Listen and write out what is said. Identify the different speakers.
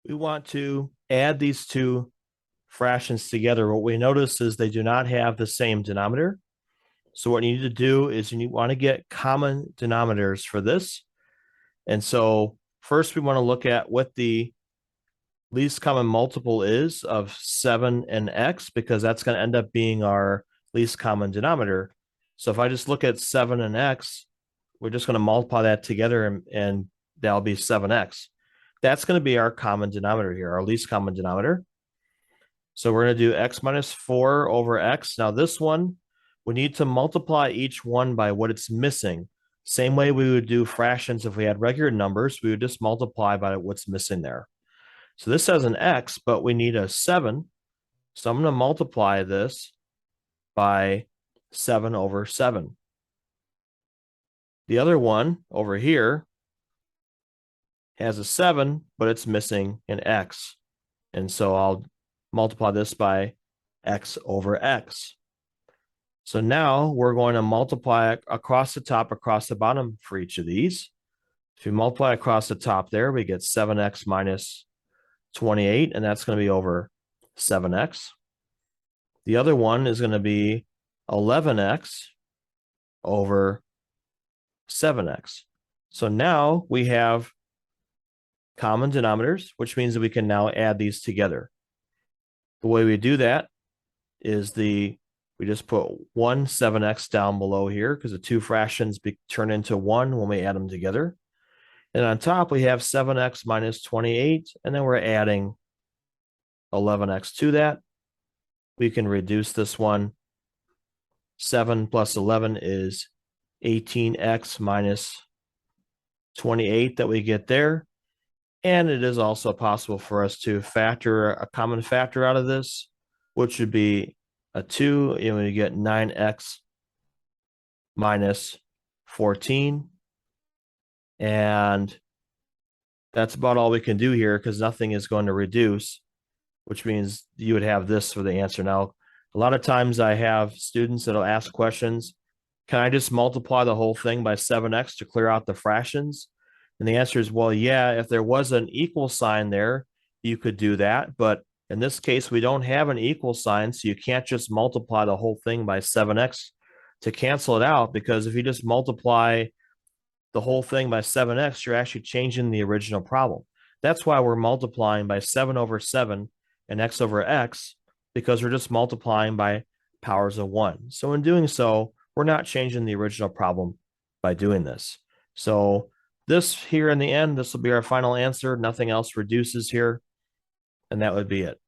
Speaker 1: we want to add these two fractions together. What we notice is they do not have the same denominator. So what you need to do is you want to get common denominators for this. And so first we want to look at what the least common multiple is of 7 and x, because that's going to end up being our least common denominator. So if I just look at 7 and x, we're just going to multiply that together and that'll be 7x. That's going to be our common denominator here, our least common denominator. So we're going to do x minus 4 over x. Now this one, we need to multiply each one by what it's missing. Same way we would do fractions if we had regular numbers, we would just multiply by what's missing there. So this has an x, but we need a 7. So I'm going to multiply this by 7 over 7. The other one over here has a 7, but it's missing an x. And so I'll multiply this by x over x. So now we're going to multiply across the top, across the bottom for each of these. If you multiply across the top there, we get 7x minus 28, and that's going to be over 7x. The other one is going to be 11x over 7x. So now we have common denominators, which means that we can now add these together. The way we do that is we just put 7x down below here because the two fractions turn into 1 when we add them together. And on top, we have 7x minus 28, and then we're adding 11x to that. We can reduce this one. 7 plus 11 is 18x minus 28 that we get there. And it is also possible for us to factor a common factor out of this, which would be a 2, and we get 9x minus 14. And that's about all we can do here because nothing is going to reduce, which means you would have this for the answer. Now, a lot of times I have students that'll ask questions, can I just multiply the whole thing by 7x to clear out the fractions? And the answer is, well, yeah, if there was an equal sign there, you could do that. But in this case, we don't have an equal sign, so you can't just multiply the whole thing by 7x to cancel it out, because if you just multiply the whole thing by 7x, you're actually changing the original problem. That's why we're multiplying by 7 over 7 and x over x, because we're just multiplying by powers of 1. So in doing so, we're not changing the original problem by doing this. So this here in the end, this will be our final answer. Nothing else reduces here, and that would be it.